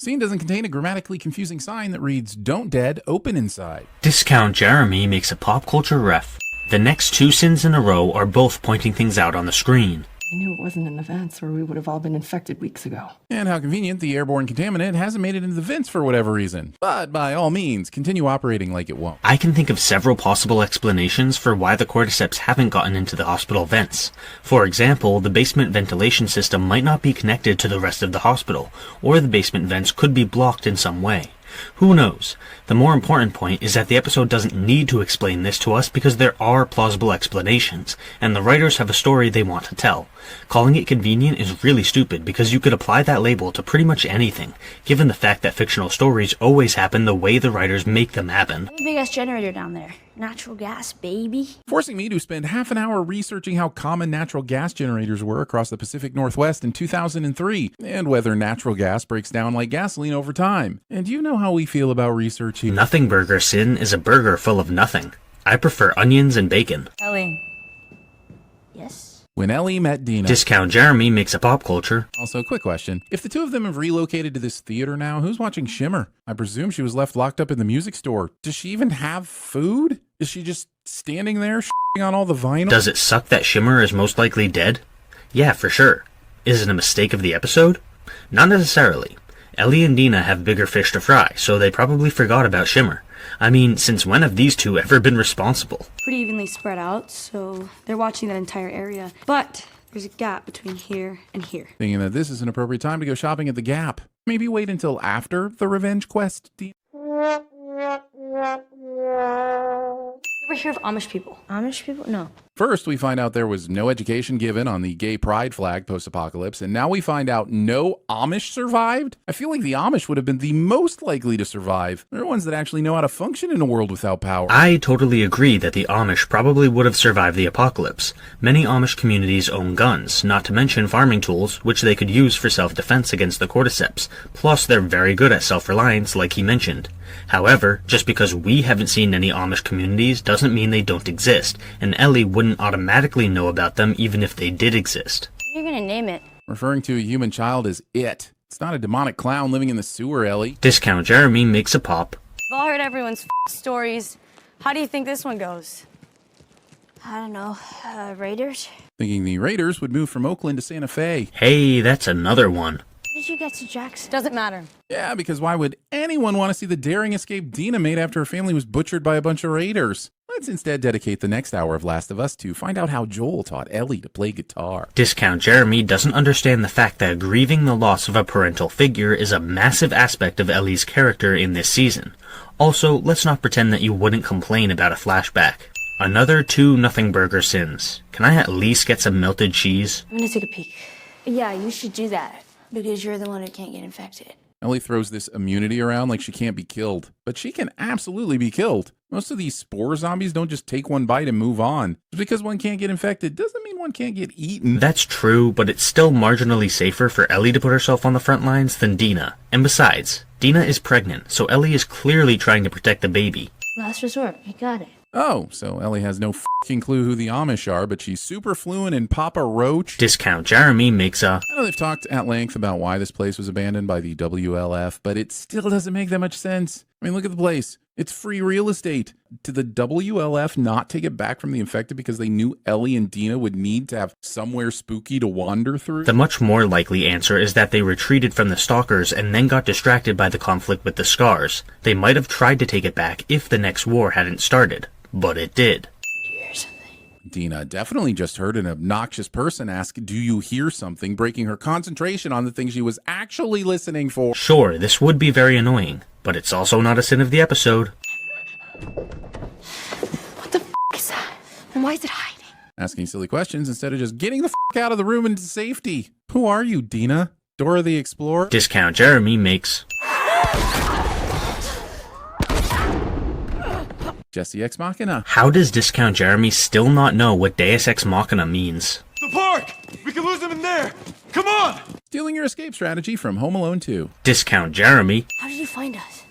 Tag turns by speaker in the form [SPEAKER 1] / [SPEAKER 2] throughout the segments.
[SPEAKER 1] Scene doesn't contain a grammatically confusing sign that reads, "Don't dead, open inside."
[SPEAKER 2] Discount Jeremy makes a pop culture ref. The next two sins in a row are both pointing things out on the screen.
[SPEAKER 3] I knew it wasn't in the vents or we would have all been infected weeks ago.
[SPEAKER 1] And how convenient the airborne contaminant hasn't made it into the vents for whatever reason. But by all means, continue operating like it won't.
[SPEAKER 2] I can think of several possible explanations for why the cordyceps haven't gotten into the hospital vents. For example, the basement ventilation system might not be connected to the rest of the hospital, or the basement vents could be blocked in some way. Who knows? The more important point is that the episode doesn't need to explain this to us because there are plausible explanations, and the writers have a story they want to tell. Calling it convenient is really stupid because you could apply that label to pretty much anything, given the fact that fictional stories always happen the way the writers make them happen.
[SPEAKER 4] Big ass generator down there. Natural gas, baby.
[SPEAKER 1] Forcing me to spend half an hour researching how common natural gas generators were across the Pacific Northwest in 2003, and whether natural gas breaks down like gasoline over time. And you know how we feel about research here.
[SPEAKER 2] Nothing burger sin is a burger full of nothing. I prefer onions and bacon.
[SPEAKER 4] Ellie. Yes?
[SPEAKER 1] When Ellie met Dina.
[SPEAKER 2] Discount Jeremy makes a pop culture.
[SPEAKER 1] Also, quick question. If the two of them have relocated to this theater now, who's watching Shimmer? I presume she was left locked up in the music store. Does she even have food? Is she just standing there on all the vinyl?
[SPEAKER 2] Does it suck that Shimmer is most likely dead? Yeah, for sure. Is it a mistake of the episode? Not necessarily. Ellie and Dina have bigger fish to fry, so they probably forgot about Shimmer. I mean, since when have these two ever been responsible?
[SPEAKER 5] Pretty evenly spread out, so they're watching that entire area. But there's a gap between here and here.
[SPEAKER 1] Thinking that this is an appropriate time to go shopping at the Gap. Maybe wait until after the revenge quest.
[SPEAKER 5] You ever hear of Amish people?
[SPEAKER 4] Amish people? No.
[SPEAKER 1] First, we find out there was no education given on the gay pride flag post-apocalypse, and now we find out no Amish survived? I feel like the Amish would have been the most likely to survive. They're the ones that actually know how to function in a world without power.
[SPEAKER 2] I totally agree that the Amish probably would have survived the apocalypse. Many Amish communities own guns, not to mention farming tools, which they could use for self-defense against the cordyceps. Plus, they're very good at self-reliance, like he mentioned. However, just because we haven't seen any Amish communities doesn't mean they don't exist, and Ellie wouldn't automatically know about them even if they did exist.
[SPEAKER 4] What are you gonna name it?
[SPEAKER 1] Referring to a human child as it. It's not a demonic clown living in the sewer, Ellie.
[SPEAKER 2] Discount Jeremy makes a pop.
[SPEAKER 5] I've all heard everyone's stories. How do you think this one goes?
[SPEAKER 4] I don't know. Raiders?
[SPEAKER 1] Thinking the Raiders would move from Oakland to Santa Fe.
[SPEAKER 2] Hey, that's another one.
[SPEAKER 4] How did you get to Jackson?
[SPEAKER 5] Doesn't matter.
[SPEAKER 1] Yeah, because why would anyone want to see the daring escape Dina made after her family was butchered by a bunch of raiders? Let's instead dedicate the next hour of Last of Us to find out how Joel taught Ellie to play guitar.
[SPEAKER 2] Discount Jeremy doesn't understand the fact that grieving the loss of a parental figure is a massive aspect of Ellie's character in this season. Also, let's not pretend that you wouldn't complain about a flashback. Another 2 nothing burger sins. Can I at least get some melted cheese?
[SPEAKER 5] I'm gonna take a peek.
[SPEAKER 4] Yeah, you should do that. Because you're the one who can't get infected.
[SPEAKER 1] Ellie throws this immunity around like she can't be killed. But she can absolutely be killed. Most of these spore zombies don't just take one bite and move on. Just because one can't get infected doesn't mean one can't get eaten.
[SPEAKER 2] That's true, but it's still marginally safer for Ellie to put herself on the front lines than Dina. And besides, Dina is pregnant, so Ellie is clearly trying to protect the baby.
[SPEAKER 4] Last resort. You got it.
[SPEAKER 1] Oh, so Ellie has no f***ing clue who the Amish are, but she's super fluent in Papa Roach.
[SPEAKER 2] Discount Jeremy makes a...
[SPEAKER 1] I know they've talked at length about why this place was abandoned by the WLF, but it still doesn't make that much sense. I mean, look at the place. It's free real estate. Did the WLF not take it back from the infected because they knew Ellie and Dina would need to have somewhere spooky to wander through?
[SPEAKER 2] The much more likely answer is that they retreated from the stalkers and then got distracted by the conflict with the Scars. They might have tried to take it back if the next war hadn't started. But it did.
[SPEAKER 4] Do you hear something?
[SPEAKER 1] Dina definitely just heard an obnoxious person ask, "Do you hear something?" breaking her concentration on the thing she was actually listening for.
[SPEAKER 2] Sure, this would be very annoying, but it's also not a sin of the episode.
[SPEAKER 5] What the is that? And why is it hiding?
[SPEAKER 1] Asking silly questions instead of just getting the out of the room into safety. Who are you, Dina? Dora the Explorer?
[SPEAKER 2] Discount Jeremy makes...
[SPEAKER 1] Jesse Ex Machina.
[SPEAKER 2] How does Discount Jeremy still not know what Deus Ex Machina means?
[SPEAKER 6] The park! We can lose him in there! Come on!
[SPEAKER 1] Stealing your escape strategy from Home Alone 2.
[SPEAKER 2] Discount Jeremy.
[SPEAKER 4] How did you find us?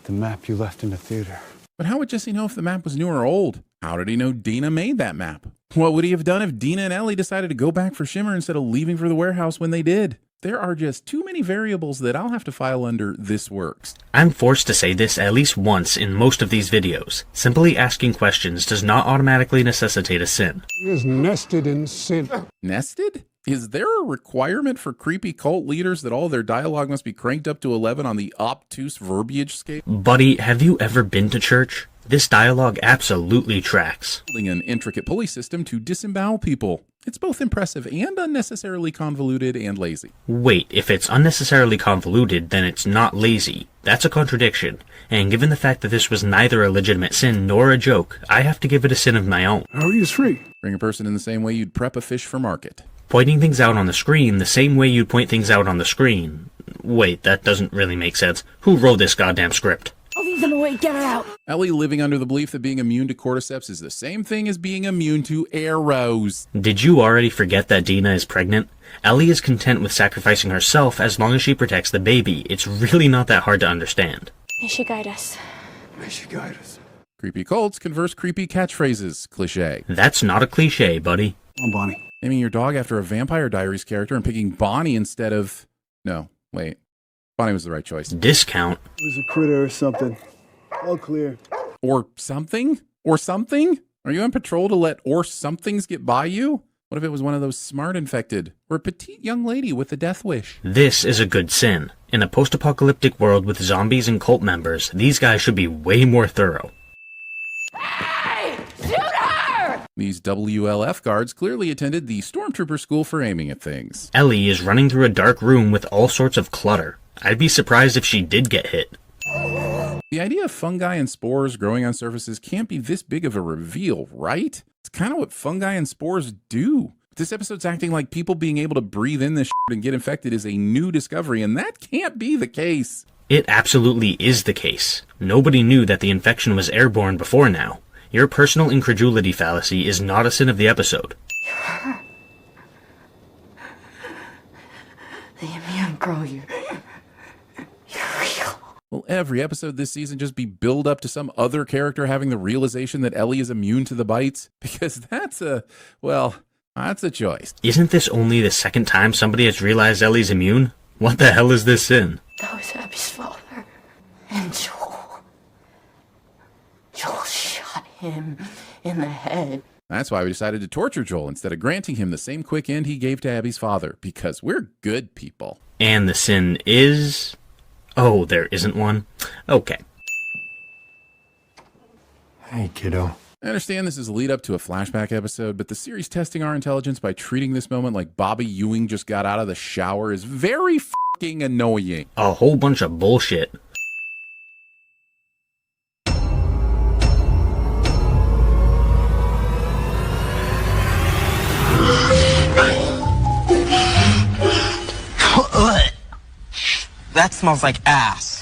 [SPEAKER 6] The map you left in the theater.
[SPEAKER 1] But how would Jesse know if the map was new or old? How did he know Dina made that map? What would he have done if Dina and Ellie decided to go back for Shimmer instead of leaving for the warehouse when they did? There are just too many variables that I'll have to file under this works.
[SPEAKER 2] I'm forced to say this at least once in most of these videos. Simply asking questions does not automatically necessitate a sin.
[SPEAKER 7] He is nested in sin.
[SPEAKER 1] Nested? Is there a requirement for creepy cult leaders that all their dialogue must be cranked up to 11 on the obtuse verbiage scale?
[SPEAKER 2] Buddy, have you ever been to church? This dialogue absolutely tracks.
[SPEAKER 1] Building an intricate pulley system to disembowel people. It's both impressive and unnecessarily convoluted and lazy.
[SPEAKER 2] Wait, if it's unnecessarily convoluted, then it's not lazy. That's a contradiction. And given the fact that this was neither a legitimate sin nor a joke, I have to give it a sin of my own.
[SPEAKER 7] How are you free?
[SPEAKER 1] Bring a person in the same way you'd prep a fish for market.
[SPEAKER 2] Pointing things out on the screen the same way you'd point things out on the screen. Wait, that doesn't really make sense. Who wrote this goddamn script?
[SPEAKER 4] I'll leave them away. Get her out.
[SPEAKER 1] Ellie living under the belief that being immune to cordyceps is the same thing as being immune to arrows.
[SPEAKER 2] Did you already forget that Dina is pregnant? Ellie is content with sacrificing herself as long as she protects the baby. It's really not that hard to understand.
[SPEAKER 5] May she guide us.
[SPEAKER 7] May she guide us.
[SPEAKER 1] Creepy cults converse creepy catchphrases. Cliché.
[SPEAKER 2] That's not a cliche, buddy.
[SPEAKER 7] Come on, Bonnie.
[SPEAKER 1] Naming your dog after a Vampire Diaries character and picking Bonnie instead of... No, wait. Bonnie was the right choice.
[SPEAKER 2] Discount.
[SPEAKER 6] It was a critter or something. All clear.
[SPEAKER 1] Or something? Or something? Are you on patrol to let or somethings get by you? What if it was one of those smart infected? Or a petite young lady with a death wish?
[SPEAKER 2] This is a good sin. In a post-apocalyptic world with zombies and cult members, these guys should be way more thorough.
[SPEAKER 1] These WLF guards clearly attended the Stormtrooper School for aiming at things.
[SPEAKER 2] Ellie is running through a dark room with all sorts of clutter. I'd be surprised if she did get hit.
[SPEAKER 1] The idea of fungi and spores growing on surfaces can't be this big of a reveal, right? It's kind of what fungi and spores do. This episode's acting like people being able to breathe in this shit and get infected is a new discovery, and that can't be the case.
[SPEAKER 2] It absolutely is the case. Nobody knew that the infection was airborne before now. Your personal incredulity fallacy is not a sin of the episode.
[SPEAKER 3] The immune girl, you're real.
[SPEAKER 1] Will every episode this season just be build up to some other character having the realization that Ellie is immune to the bites? Because that's a choice.
[SPEAKER 2] Isn't this only the second time somebody has realized Ellie's immune? What the hell is this sin?
[SPEAKER 3] That was Abby's father. And Joel. Joel shot him in the head.
[SPEAKER 1] That's why we decided to torture Joel instead of granting him the same quick end he gave to Abby's father, because we're good people.
[SPEAKER 2] And the sin is... Oh, there isn't one? Okay.
[SPEAKER 6] Hey, kiddo.
[SPEAKER 1] I understand this is a lead up to a flashback episode, but the series testing our intelligence by treating this moment like Bobby Ewing just got out of the shower is very fucking annoying.
[SPEAKER 2] A whole bunch of bullshit.
[SPEAKER 8] That smells like ass.